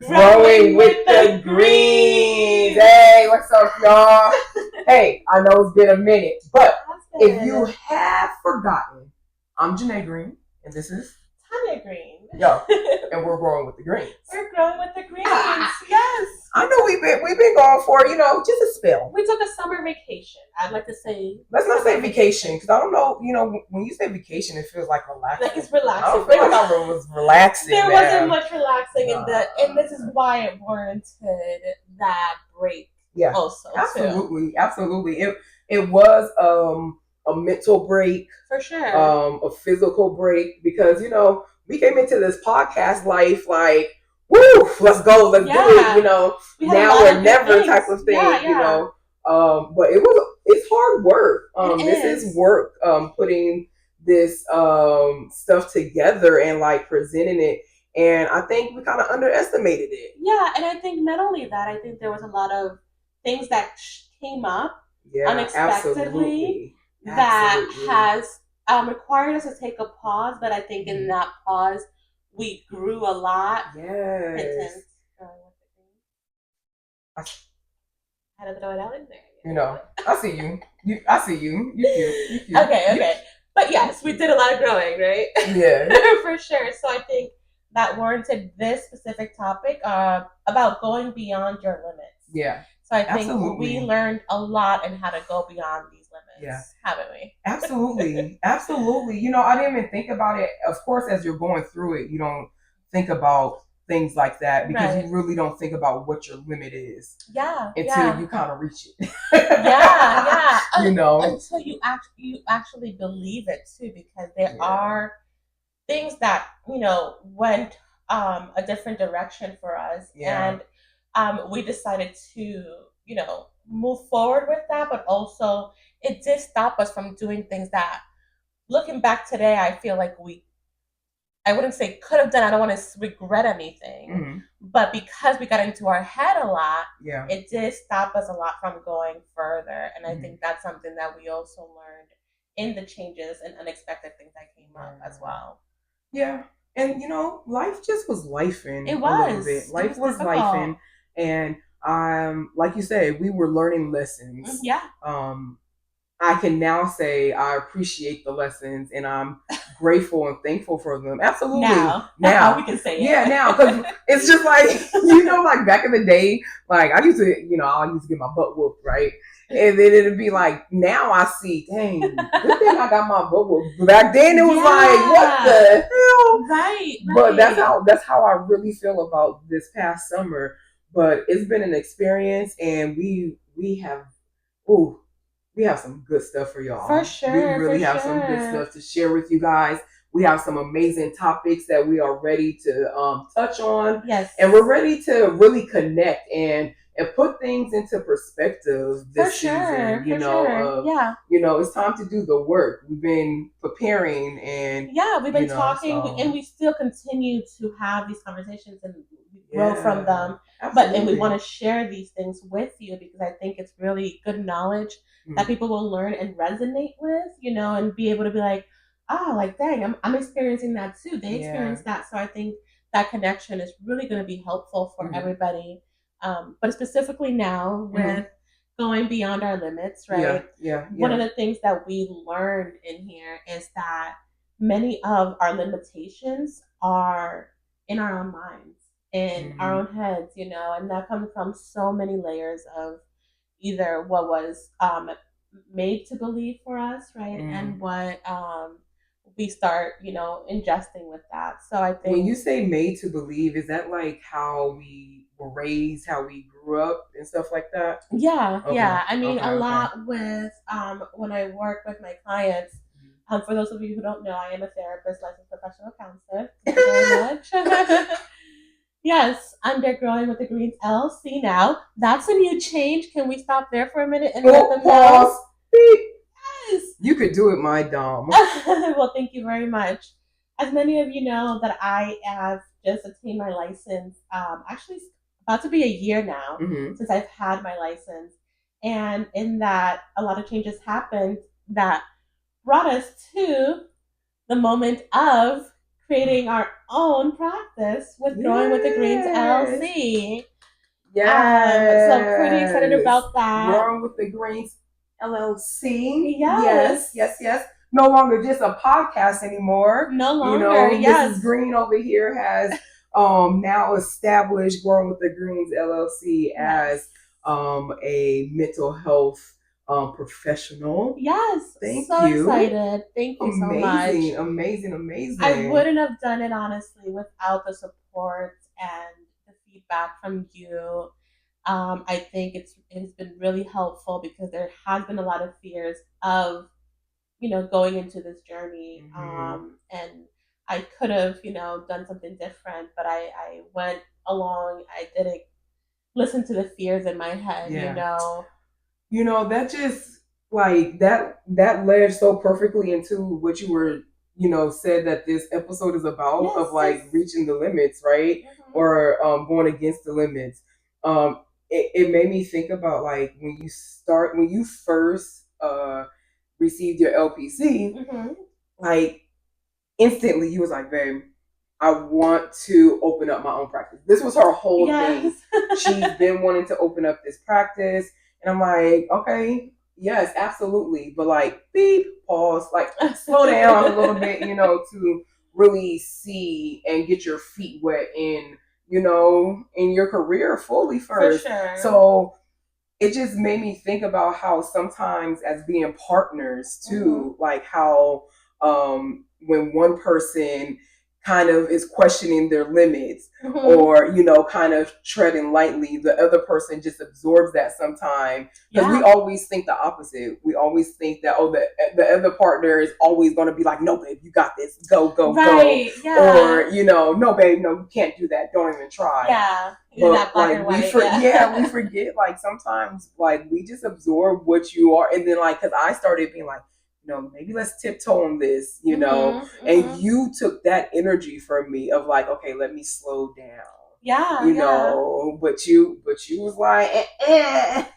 Growing with the greens. Hey, what's up, y'all? Hey, I know it's been a minute, but if you have forgotten, I'm Janae Green, and this is Tanya Green. Yo, and we're growing with the greens. We're growing with the greens. Yes. I know we've been going for just a spell. We took a summer vacation. I'd like to say. Let's not say vacation because I don't know. When you say vacation, it feels like relaxing. Like it's relaxing. I don't feel like I was relaxing. There wasn't much relaxing in that, and this is why it warranted that break. Yeah. Also. Absolutely, absolutely. It was a mental break for sure. A physical break because we came into this podcast life like, woo, let's go, let's do it. Now or never type of thing. Yeah. But it's hard work. This is work. Putting this stuff together and like presenting it. And I think we kind of underestimated it. Yeah, and I think not only that, I think there was a lot of things that came up unexpectedly that has required us to take a pause. But I think in that pause, we grew a lot. Yes. I had to throw it out in there. I see you. I see you. You cute. Okay. But yes, we did a lot of growing, right? Yeah. For sure. So I think that warranted this specific topic about going beyond your limits. Yeah. So I think we learned a lot and how to go beyond these limits, haven't we? Absolutely. Absolutely. I didn't even think about it. Of course, as you're going through it, you don't think about things like that because you really don't think about what your limit is. Yeah. Until you kind of reach it. Yeah. Until you actually believe it too, because there are things that, went a different direction for us. Yeah. And we decided to, move forward with that, but also it did stop us from doing things that, looking back today, I feel like I wouldn't say could have done. I don't want to regret anything, but because we got into our head a lot, it did stop us a lot from going further. And I think that's something that we also learned in the changes and unexpected things that came up as well. Yeah. And life just was lifing. It was. A little bit. Life was lifing. And like you said, we were learning lessons. Yeah. I can now say I appreciate the lessons and I'm grateful and thankful for them. Absolutely. Now we can say it. Yeah, now because it's just like like back in the day, like I used to get my butt whooped, right? And then it'd be like, now I see, dang, good thing I got my butt whooped. Back then it was like, what the hell? Right. But that's how I really feel about this past summer. But it's been an experience, and we have some good stuff for y'all. For sure. We really have some good stuff to share with you guys. We have some amazing topics that we are ready to touch on. Yes. And we're ready to really connect and put things into perspective this season. It's time to do the work. We've been preparing and we've been talking, and we still continue to have these conversations and grow from them. Absolutely. And we want to share these things with you because I think it's really good knowledge that people will learn and resonate with, and be able to be like, dang, I'm experiencing that too. They experienced that. So I think that connection is really going to be helpful for everybody. But specifically now with going beyond our limits, right? Yeah. One of the things that we learned in here is that many of our limitations are in our own minds, in our own heads, and that comes from so many layers of either what was made to believe for us, right? And what we start, ingesting with that. So I think when you say made to believe, is that like how we were raised, how we grew up and stuff like that? Yeah. I mean, a lot with when I work with my clients. For those of you who don't know, I am a therapist, licensed professional counselor. Thank you very much. Yes, under Growing with the Greens LLC now. That's a new change. Can we stop there for a minute and let them know? Yes. You could do it, my dom. Well, thank you very much. As many of you know, that I have just attained my license. Actually, it's about to be a year now since I've had my license. And in that, a lot of changes happened that brought us to the moment of creating our own practice with Growing with the Greens LLC. Yes. So pretty excited about that. Growing with the Greens LLC. Yes. No longer just a podcast anymore. No longer. Mrs. Green over here has now established Growing with the Greens LLC as a mental health professional. Yes. Thank so you. Excited. Thank you so much. Amazing. I wouldn't have done it honestly without the support and the feedback from you. I think it's been really helpful because there has been a lot of fears of going into this journey. And I could have done something different, but I went along. I didn't listen to the fears in my head. That just like that led so perfectly into what you were said that this episode is about, of like reaching the limits, right? Or going against the limits. It made me think about like when you first received your LPC, like instantly you was like, babe, I want to open up my own practice. This was her whole thing. She's been wanting to open up this practice. And I'm like, okay, yes, absolutely. But like, beep, pause, like slow down a little bit, to really see and get your feet wet in your career fully first. For sure. So it just made me think about how sometimes as being partners too, like how when one person kind of is questioning their limits or kind of treading lightly, the other person just absorbs that sometimes, because we always think the opposite. We always think that the other partner is always going to be like, no babe, you got this, go right, go, or no babe, no, you can't do that, don't even try. But like we forget, like sometimes like we just absorb what you are, and then like because I started being like, maybe let's tiptoe on this, and you took that energy from me of like, okay, let me slow down. But you was like,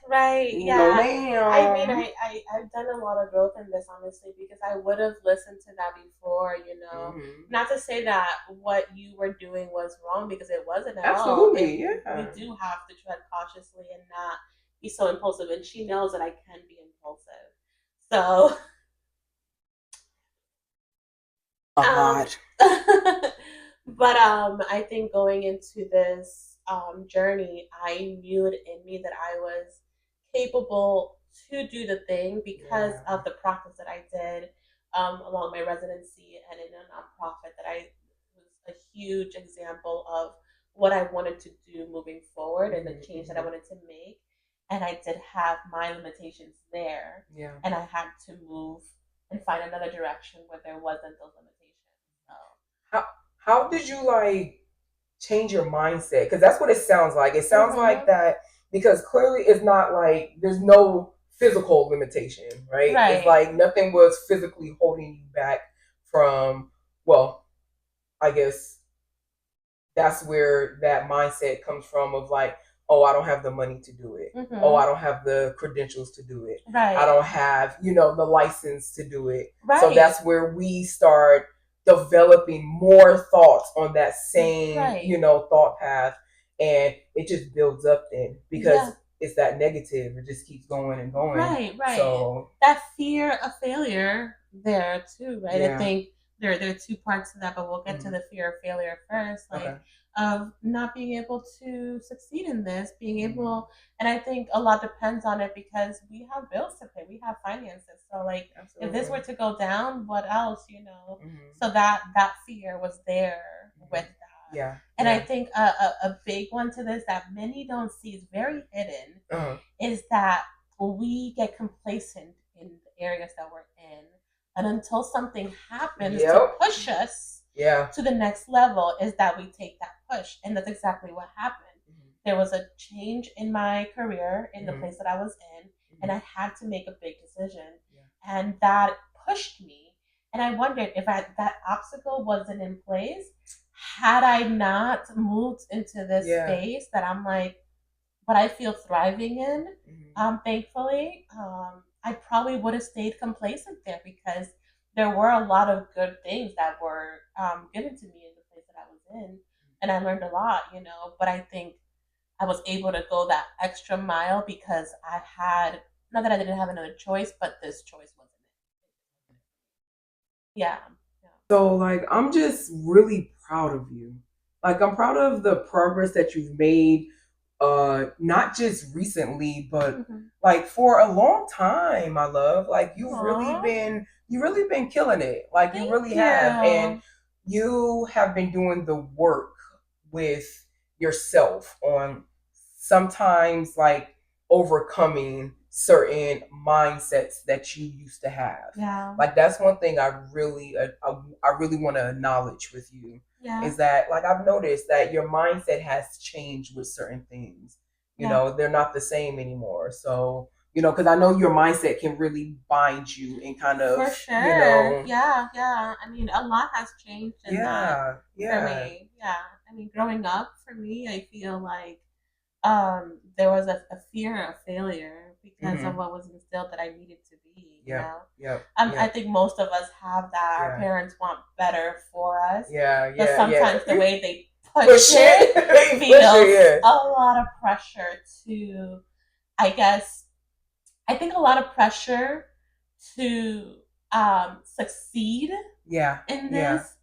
right, no, ma'am. I mean, I've done a lot of growth in this, honestly, because I would have listened to that before, Not to say that what you were doing was wrong, because it wasn't at all. Absolutely, we do have to tread cautiously and not be so impulsive, and she knows that I can be impulsive. So but I think going into this journey, I knew it in me that I was capable to do the thing because of the practice that I did along my residency and in a nonprofit, that I was a huge example of what I wanted to do moving forward and the change that I wanted to make. And I did have my limitations there. And I had to move and find another direction where there wasn't those limitations. How did you like change your mindset? Because that's what it sounds like. It sounds like that, because clearly it's not like there's no physical limitation, right? It's like nothing was physically holding you back from, well, I guess that's where that mindset comes from of like, oh, I don't have the money to do it. Oh, I don't have the credentials to do it. I don't have, the license to do it. So that's where we start developing more thoughts on that same, thought path. And it just builds up then, because it's that negative. It just keeps going and going. Right. So that fear of failure there too, right? I think there are two parts to that, but we'll get to the fear of failure first. Like of not being able to succeed in this, being able, and I think a lot depends on it, because we have bills to pay, we have finances. So like, if this were to go down, what else, So that fear was there with that. And I think a big one to this that many don't see, is very hidden, is that we get complacent in the areas that we're in. And until something happens to push us to the next level, is that we take that push. And that's exactly what happened. There was a change in my career in the place that I was in, and I had to make a big decision. And that pushed me. And I wondered if that obstacle wasn't in place, had I not moved into this space that I'm like, but I feel thriving in, thankfully, I probably would have stayed complacent there, because there were a lot of good things that were given to me in the place that I was in, and I learned a lot, But I think I was able to go that extra mile because I had, not that I didn't have another choice, but this choice wasn't it. Yeah. Yeah. So like I'm just really proud of you. Like I'm proud of the progress that you've made not just recently but like for a long time, my love. Like you really been killing it. Like you really have, and you have been doing the work with yourself on sometimes like overcoming certain mindsets that you used to have. Yeah. Like that's one thing I really want to acknowledge with you. Yeah. Is that like I've noticed that your mindset has changed with certain things. You know, they're not the same anymore. So, because I know your mindset can really bind you and kind of, for sure. Yeah. I mean, a lot has changed in that for me. Yeah. I mean, growing up for me, I feel like there was a fear of failure because of what was instilled that I needed to be. I think most of us have that. Our parents want better for us. But sometimes the way they push it feels a lot of pressure to, I guess, I think a lot of pressure to succeed in this.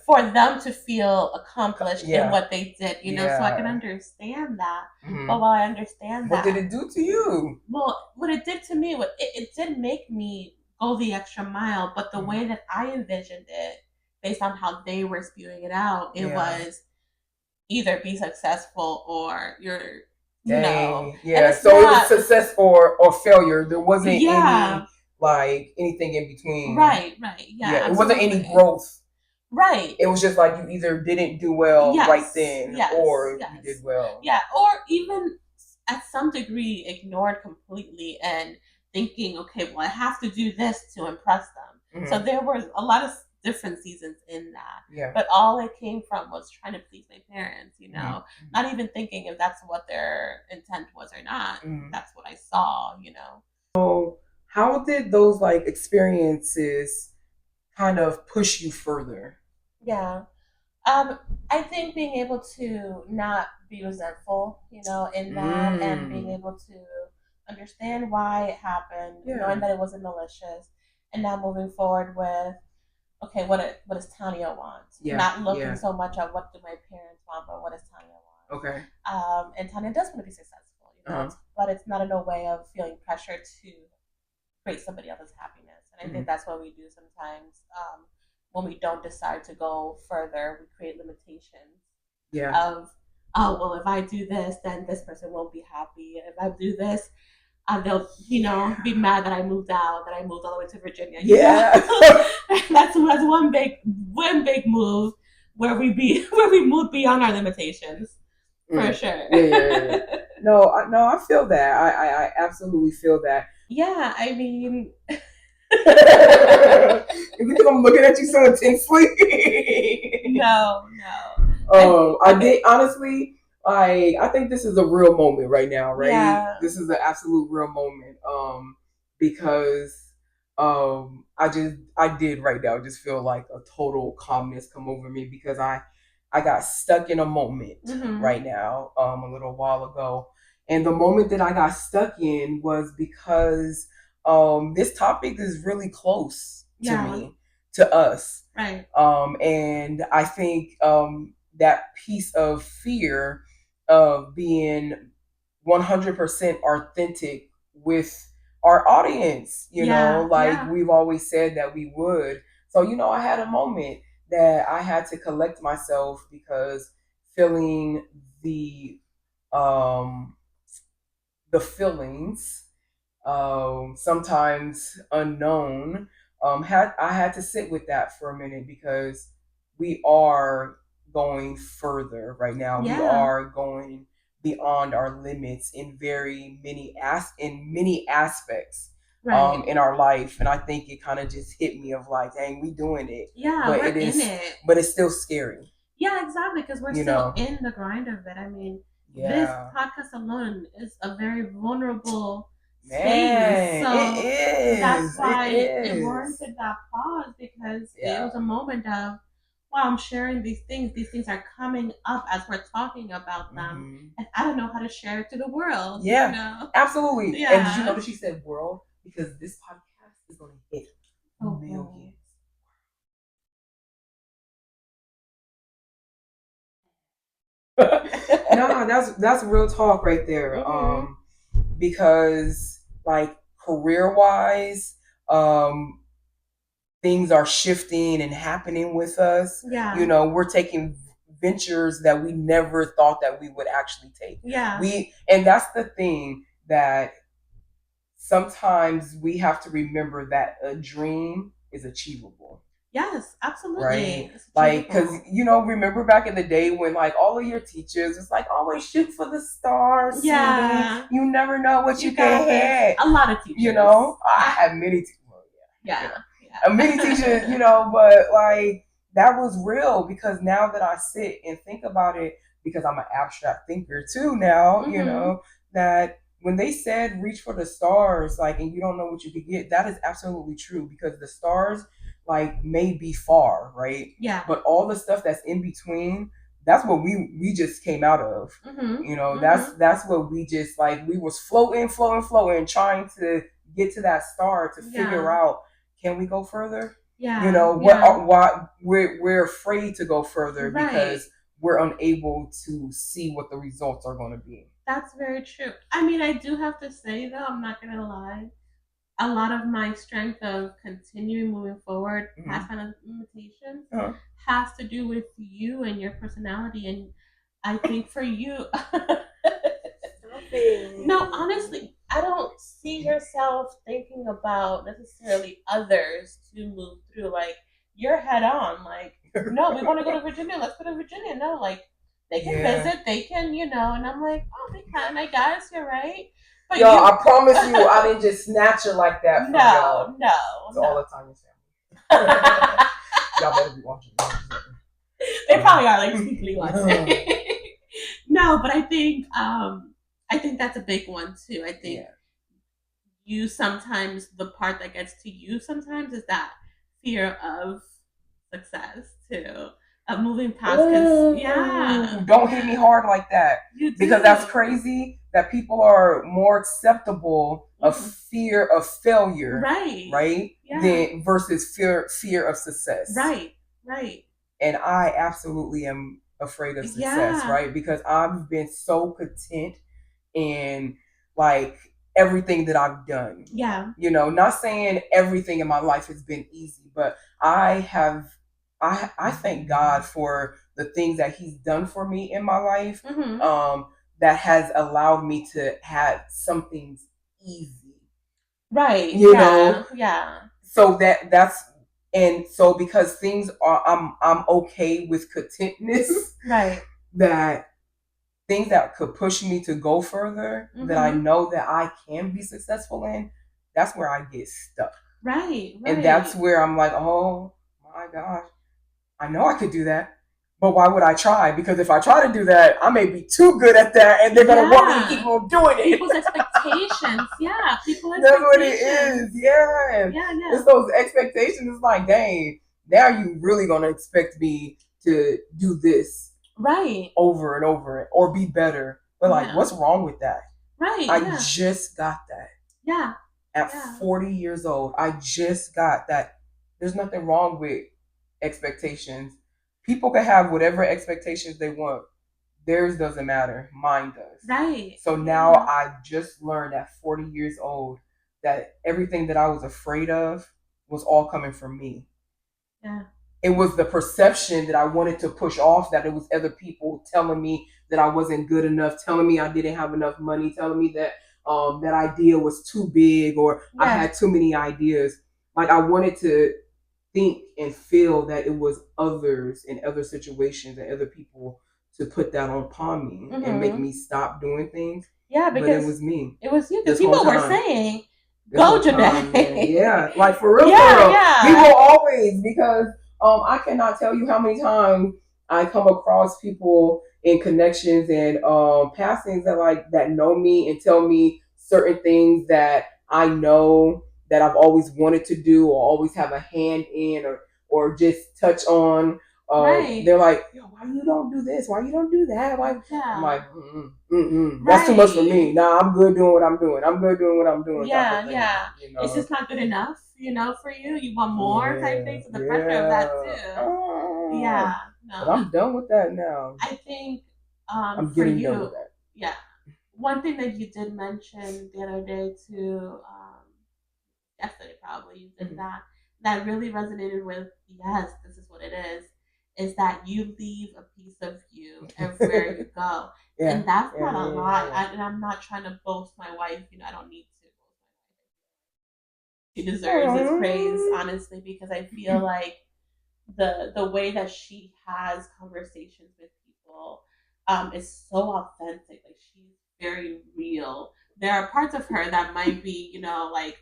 For them to feel accomplished in what they did, so I can understand that. But while I understand what did it do to you? Well, what it did to me, it did make me go the extra mile, but the way that I envisioned it, based on how they were spewing it out, it was either be successful or you're, so it was success or failure. There wasn't any like anything in between. Right. Yeah, it wasn't any growth. Right. It was just like you either didn't do well right then or you did well. Yeah, or even at some degree ignored completely and thinking, okay, well, I have to do this to impress them. So there was a lot of different seasons in that. Yeah. But all it came from was trying to please my parents, not even thinking if that's what their intent was or not. That's what I saw. So how did those like experiences kind of push you further? Yeah. I think being able to not be resentful, in that, and being able to understand why it happened, knowing that it wasn't malicious, and now moving forward with, okay, what does Tanya want? Not looking so much at what do my parents want, but what does Tanya want? Okay. And Tanya does want to be successful, but it's not in a way of feeling pressure to create somebody else's happiness. And I think that's what we do sometimes. When we don't decide to go further, we create limitations. Of, oh, well, if I do this, then this person won't be happy. If I do this, they'll, be mad that I moved out, that I moved all the way to Virginia. That's one big move where we move beyond our limitations. For sure. No, I feel that. I absolutely feel that. Yeah, I mean. Because I'm looking at you so intensely. No. I did honestly. I think this is a real moment right now, right? Yeah. This is an absolute real moment. Because I did right now just feel like a total calmness come over me because I got stuck in a moment right now, a little while ago. And the moment that I got stuck in was because this topic is really close to me, to us. Right. And I think that piece of fear of being 100% authentic with our audience, we've always said that we would. So, I had a moment that I had to collect myself because feeling the feelings, sometimes unknown, I had to sit with that for a minute because we are going further right now. Yeah. We are going beyond our limits in very many aspects. Right. In our life, and I think it kind of just hit me of like, dang, we doing it. Yeah, but we're in it. But it's still scary. Yeah, exactly, because we're still in the grind of it. I mean, this podcast alone is a very vulnerable space. So it is. That's why it warranted that pause, because it was a moment of, wow, I'm sharing these things. These things are coming up as we're talking about them, and I don't know how to share it to the world. Yeah, absolutely. Yeah. And did you notice she said world? Because this podcast is going to hit millions. No, that's real talk right there. Because like career wise, things are shifting and happening with us. Yeah. You know, we're taking ventures that we never thought that we would actually take. Yeah. And that's the thing, that sometimes we have to remember that a dream is achievable. Yes, absolutely. Right? Like, because, remember back in the day when, like, all of your teachers was like, always shoot for the stars. Yeah. You never know what you can hit. A lot of teachers. I had many teachers. Yeah. Many teachers, but, like, that was real, because now that I sit and think about it, because I'm an abstract thinker, too, now, that when they said reach for the stars, like, and you don't know what you could get, that is absolutely true, because the stars, like, may be far, right? Yeah. But all the stuff that's in between, that's what we just came out of. That's what we just, like, we was floating, trying to get to that star to figure out, can we go further? Yeah. Why we're afraid to go further, right? Because we're unable to see what the results are going to be. That's very true. I mean, I do have to say, though, I'm not going to lie, a lot of my strength of continuing moving forward past my limitations has to do with you and your personality. And I think for you, no, honestly, I don't see yourself thinking about necessarily others to move through. Like, you're head on. Like, no, we want to go to Virginia. Let's go to Virginia. No, like, they can visit. They can, and I'm like, oh, they can, I guess. You're right. But I promise you, I didn't just snatch it like that from y'all. No. It's all the time with family. Y'all better be watching. They probably are, like, sneakily watching. No, but I think that's a big one too. I think you sometimes, the part that gets to you sometimes is that fear of success too. Of moving past, don't hit me hard like that, because that's crazy that people are more acceptable of fear of failure, right, than versus fear of success, right. And I absolutely am afraid of success, right, because I've been so content in, like, everything that I've done. Not saying everything in my life has been easy, but I thank God for the things that He's done for me in my life, that has allowed me to have some things easy. Right. Yeah. So that's, and so because things are, I'm okay with contentness. Right. That things that could push me to go further, that I know that I can be successful in, that's where I get stuck. Right. And that's where I'm like, oh my gosh, I know I could do that, but why would I try? Because if I try to do that, I may be too good at that, and they're going to want me to keep on doing it. People's expectations. That's what it is. Yeah. It's those expectations. It's like, dang, now you really going to expect me to do this over and over, or be better. But, like, what's wrong with that? Right. I just got that. Yeah. At 40 years old, I just got that. There's nothing wrong with expectations. People can have whatever expectations they want. Theirs doesn't matter. Mine does. Right. So now I just learned at 40 years old that everything that I was afraid of was all coming from me. Yeah. It was the perception that I wanted to push off, that it was other people telling me that I wasn't good enough, telling me I didn't have enough money, telling me that that idea was too big, or I had too many ideas. Like, I wanted to think and feel that it was others in other situations and other people to put that upon me and make me stop doing things. Yeah, because but it was me. It was you. Because people were saying, "Go, Janae." Yeah, like, for real, for real. People always, because I cannot tell you how many times I come across people in connections and passings that, like, that know me and tell me certain things that I know that I've always wanted to do or always have a hand in or just touch on. They're like, yo, why you don't do this? Why you don't do that? Why? I'm like, that's too much for me. Nah, I'm good doing what I'm doing. I'm good doing what I'm doing. Yeah, yeah. You know? It's just not good enough, for you. You want more type things. So the pressure of that too. Yeah. No. But I'm done with that now. I think I'm for you. Done with that. Yeah. One thing that you did mention the other day too, yesterday probably you did that really resonated with. Yes, this is what it is that you leave a piece of you everywhere you go. And that's not a lot. And I'm not trying to boast my wife. I don't need to. She deserves this praise, honestly, because I feel like the way that she has conversations with people is so authentic. Like, she's very real. There are parts of her that might be, like,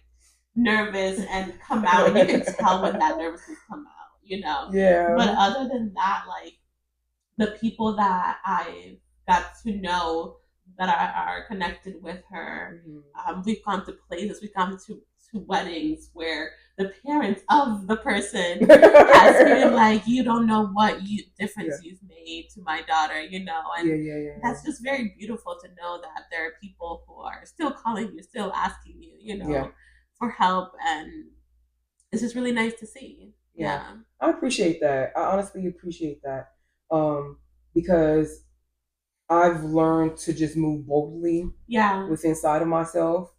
nervous and come out, and you can tell when that nervousness come out. Yeah. But other than that, like, the people that I got to know that are connected with her, we've gone to places, we've gone to weddings where the parents of the person has been like, you don't know what difference you've made to my daughter, and that's just very beautiful to know that there are people who are still calling you, still asking you, for help, and it's just really nice to see. Yeah. I appreciate that. I honestly appreciate that. Because I've learned to just move boldly with inside of myself.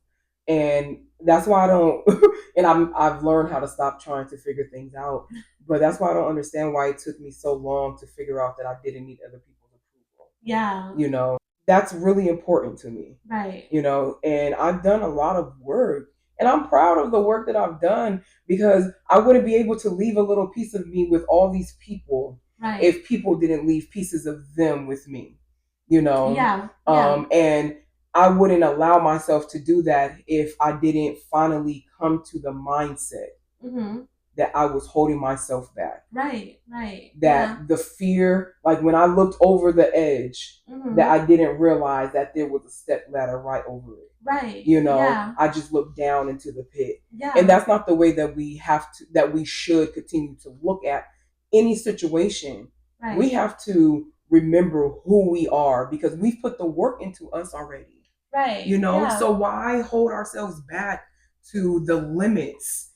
And that's why I don't and I've learned how to stop trying to figure things out. But that's why I don't understand why it took me so long to figure out that I didn't need other people's approval. Yeah. That's really important to me. Right. And I've done a lot of work. And I'm proud of the work that I've done, because I wouldn't be able to leave a little piece of me with all these people if people didn't leave pieces of them with me. Yeah. And I wouldn't allow myself to do that if I didn't finally come to the mindset that I was holding myself back. Right. That the fear, like when I looked over the edge, that I didn't realize that there was a step ladder right over it. Right. I just looked down into the pit. Yeah. And that's not the way that we should continue to look at any situation. Right. We have to remember who we are, because we've put the work into us already. Right. So why hold ourselves back to the limits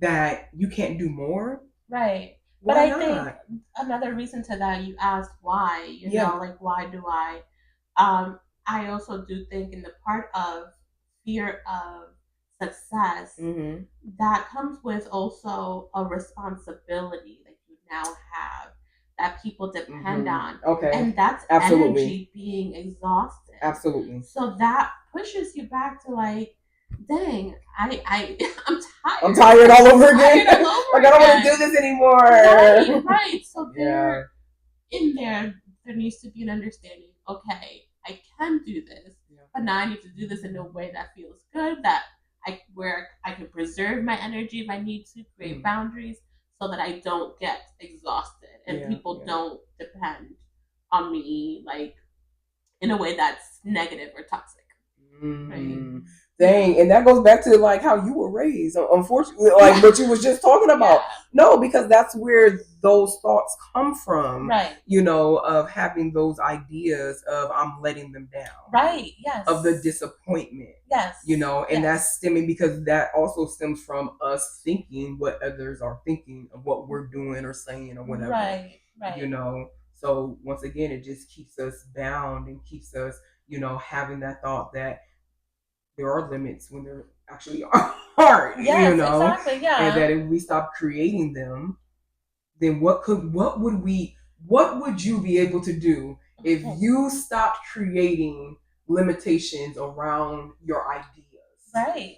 that you can't do more? Right. But I think another reason to that, you asked why, like, why do I? I also do think in the part of fear of success, that comes with also a responsibility that you now have that people depend on. Okay. And that's energy being exhausted. Absolutely. So that pushes you back to, like, dang, I'm tired. I'm tired all over again. Like, I don't want to do this anymore. Right. So there needs to be an understanding. Okay, I can do this, but now I need to do this in a way that feels good, where I can preserve my energy if I need to, create boundaries so that I don't get exhausted and people don't depend on me, like, in a way that's negative or toxic. Right. Dang, and that goes back to, like, how you were raised, unfortunately, like what you was just talking about. No, because that's where those thoughts come from. Right. Of having those ideas of I'm letting them down. Right. Yes. Of the disappointment. Yes. And that's stemming, because that also stems from us thinking what others are thinking of what we're doing or saying or whatever. Right. So once again, it just keeps us bound and keeps us, having that thought that there are limits when there actually aren't. Yes, exactly. Yeah. And that if we stop creating them, then what would you be able to do if you stopped creating limitations around your ideas? Right.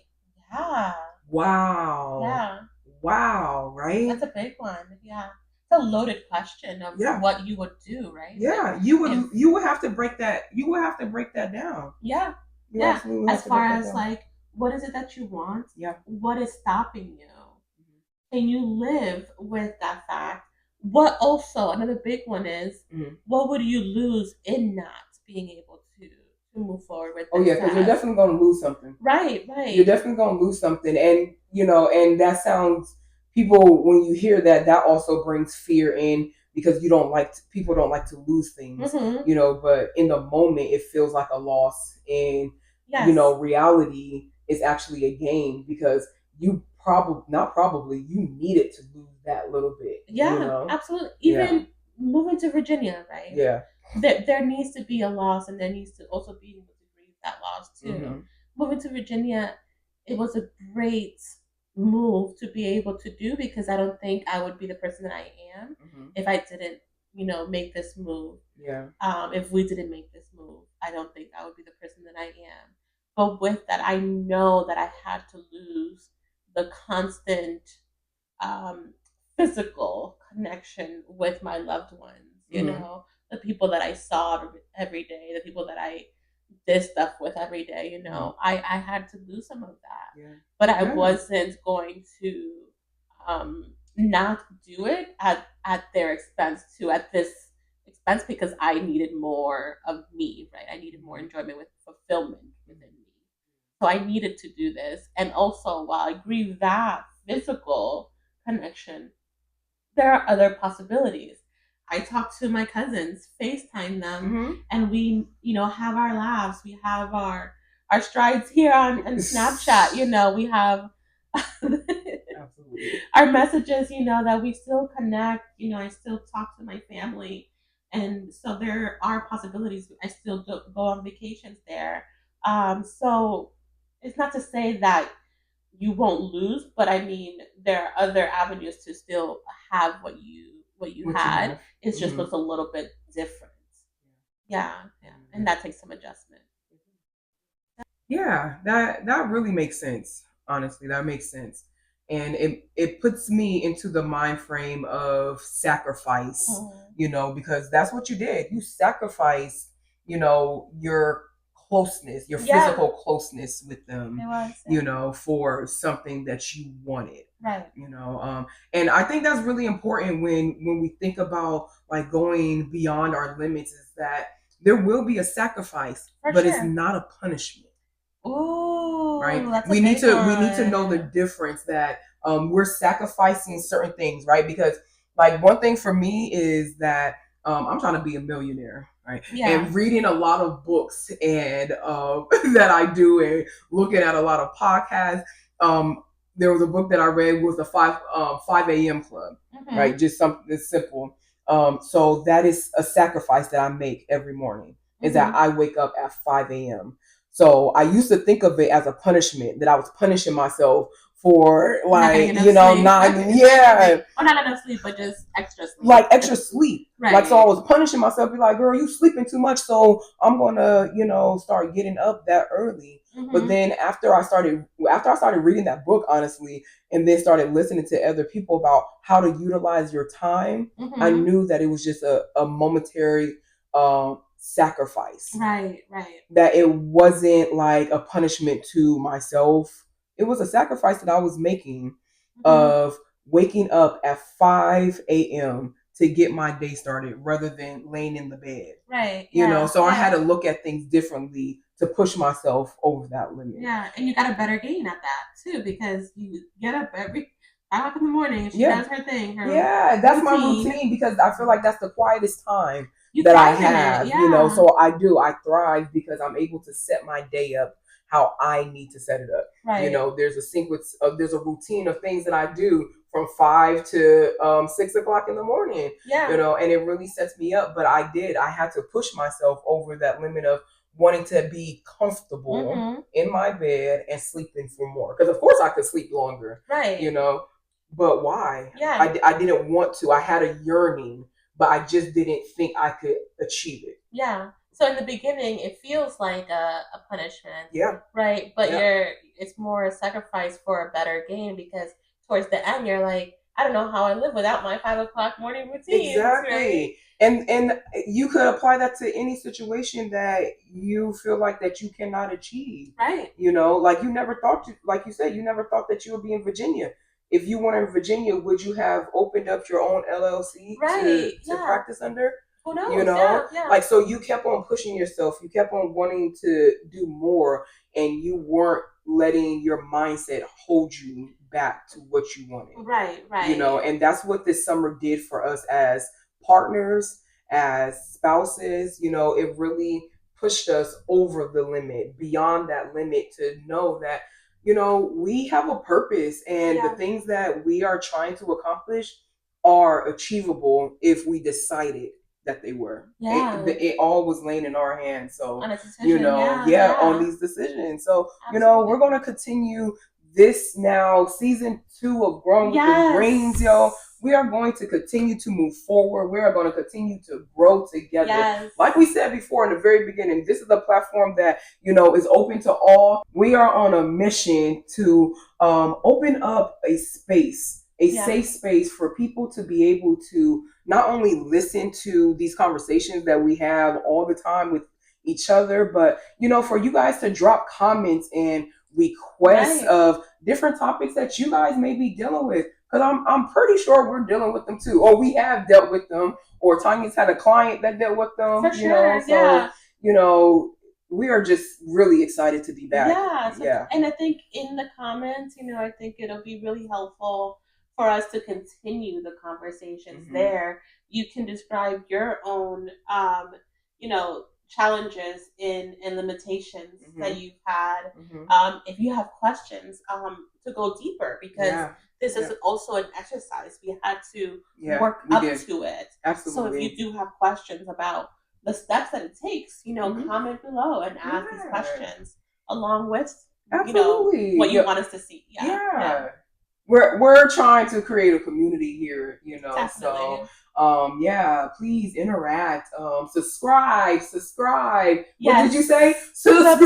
Yeah. Wow. Yeah. Wow. Right. That's a big one. Yeah. It's a loaded question of what you would do, right? Yeah. You would have to break that. You would have to break that down. Yeah. As far as, like, what is it that you want? Yeah. What is stopping you? Can you live with that fact? What also, another big one is, what would you lose in not being able to move forward with. Oh yeah, because you're definitely going to lose something. Right. You're definitely going to lose something, and and that sounds. People, when you hear that, that also brings fear in because people don't like to lose things, but in the moment it feels like a loss, and reality is actually a gain because you you needed to lose that little bit. Absolutely. Even moving to Virginia, right? Yeah. There needs to be a loss, and there needs to also be able to grieve that loss too. Moving to Virginia, it was a great move to be able to do because I don't think I would be the person that I am if I didn't, make this move. Yeah. If we didn't make this move, I don't think I would be the person that I am. But with that, I know that I had to lose the constant physical connection with my loved ones. The people that I saw every day, the people that I did stuff with every day. I had to lose some of that, but I wasn't going to not do it at their expense too. At this expense because I needed more of me, right? I needed more enjoyment with fulfillment within me. So I needed to do this. And also, while I grieve that physical connection, there are other possibilities. I talk to my cousins, FaceTime them, and we, have our laughs. We have our strides here on Snapchat. We have our messages, that we still connect. I still talk to my family. And so there are possibilities. I still go on vacations there. So it's not to say that you won't lose, but I mean there are other avenues to still have what you had. It just looks a little bit different. Yeah, and that takes some adjustment. Yeah, that really makes sense. Honestly, that makes sense, and it puts me into the mind frame of sacrifice. Because that's what you did. You sacrificed, your closeness, your physical closeness with them. It was, for something that you wanted. Right. And I think that's really important when we think about like going beyond our limits. Is that there will be a sacrifice, but it's not a punishment. Ooh, right. We need to know the difference that we're sacrificing certain things, right? Because like one thing for me is that I'm trying to be a millionaire, right? Yeah. And reading a lot of books and that I do, and looking at a lot of podcasts. There was a book that I read was the 5 a.m. Club, right? Just something that's simple. So that is a sacrifice that I make every morning. Is that I wake up at 5 a.m. So I used to think of it as a punishment, that I was punishing myself for like, not not enough sleep, but just extra sleep. Like extra sleep. Right. Like, so I was punishing myself, be like, girl, you sleeping too much. So I'm going to, start getting up that early. But then after I started reading that book, honestly, and then started listening to other people about how to utilize your time, I knew that it was just a momentary, sacrifice. Right. That it wasn't like a punishment to myself. It was a sacrifice that I was making of waking up at 5 a.m. to get my day started rather than laying in the bed. Right. So I had to look at things differently to push myself over that limit. Yeah, and you got a better gain at that too because you get up every 5 o'clock in the morning. She does her thing. That's my routine because I feel like that's the quietest time that I have. So I thrive because I'm able to set my day up how I need to set it up. Right. There's a sequence of, there's a routine of things that I do from 5 to 6 o'clock in the morning. Yeah. And it really sets me up. But I had to push myself over that limit of wanting to be comfortable in my bed and sleeping for more. Because of course I could sleep longer. Right. But why? Yeah. I didn't want to. I had a yearning, but I just didn't think I could achieve it. Yeah. So in the beginning, it feels like a punishment. Yeah. Right. But it's more a sacrifice for a better gain because towards the end, you're like, I don't know how I live without my 5 o'clock morning routine. Exactly. Right? And you could apply that to any situation that you feel like that you cannot achieve. Right. Like you never thought like you said, you never thought that you would be in Virginia. If you were in Virginia, would you have opened up your own LLC to practice under? Who knows? You know, yeah. like, so you kept on pushing yourself. You kept on wanting to like, so you kept on pushing yourself. You kept on wanting to do more, and you weren't letting your mindset hold you back to what you wanted. Right. You know, and that's what this summer did for us as partners, as spouses. You know, it really pushed us over the limit, beyond that limit, to know that, you know, we have a purpose, and the things that we are trying to accomplish are achievable if we decided that they were. It all was laying in our hands. So, on a decision, you know, on these decisions. So, you know, we're going to continue this now, season 2 of Growing with the Greens, yo. We are going to continue to move forward. We are going to continue to grow together. Like we said before in the very beginning, this is a platform that, you know, is open to all. We are on a mission to open up a space, a safe space for people to be able to not only listen to these conversations that we have all the time with each other, but, you know, for you guys to drop comments and requests of different topics that you guys may be dealing with. Because I'm pretty sure we're dealing with them too, or we have dealt with them, or Tanya's had a client that dealt with them. For sure, you know, so you know, we are just really excited to be back. And I think in the comments, you know, I think it'll be really helpful for us to continue the conversations there. You can describe your own, you know, challenges and limitations that you've had. If you have questions, to go deeper, because this is also an exercise. We had to work up to it. Absolutely. So if you do have questions about the steps that it takes, you know, comment below and ask these questions along with, you know, what you want us to see. We're trying to create a community here, you know. Definitely. So please interact. Subscribe. What did you say? Subscribe.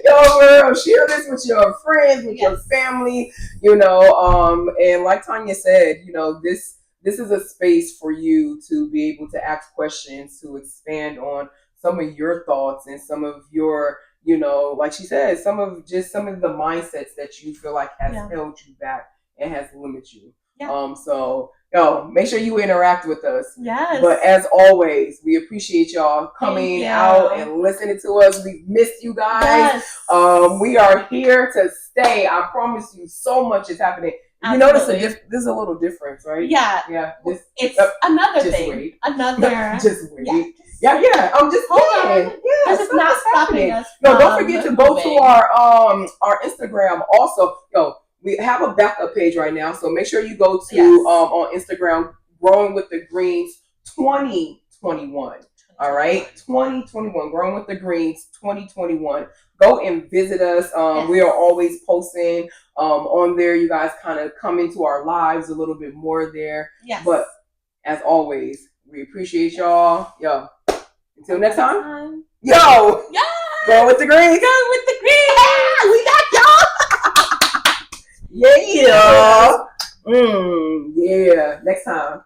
Yo, girl, share this with your friends, with your family, you know. And like Tanya said, you know, this is a space for you to be able to ask questions, to expand on some of your thoughts and some of your, you know, like she said, some of the mindsets that you feel like has held you back and has limited you. So, yo, make sure you interact with us. But as always, we appreciate y'all coming out and listening to us. We've missed you guys. We are here to stay. I promise you, so much is happening. You notice this is a little difference, right? It's another thing. Wait. Another. Just wait. I'm just saying. This is not stopping us. No, don't forget to go to our Instagram also. Yo, we have a backup page right now, so make sure you go to on Instagram, Growing with the Greens 2021. All right, 2021, Growing with the Greens 2021. Go and visit us. We are always posting on there. You guys kind of come into our lives a little bit more there. But as always, we appreciate y'all. Yo, until next time. Yo, Go with the Greens. Go with the Greens. We got y'all. Yeah. Next time.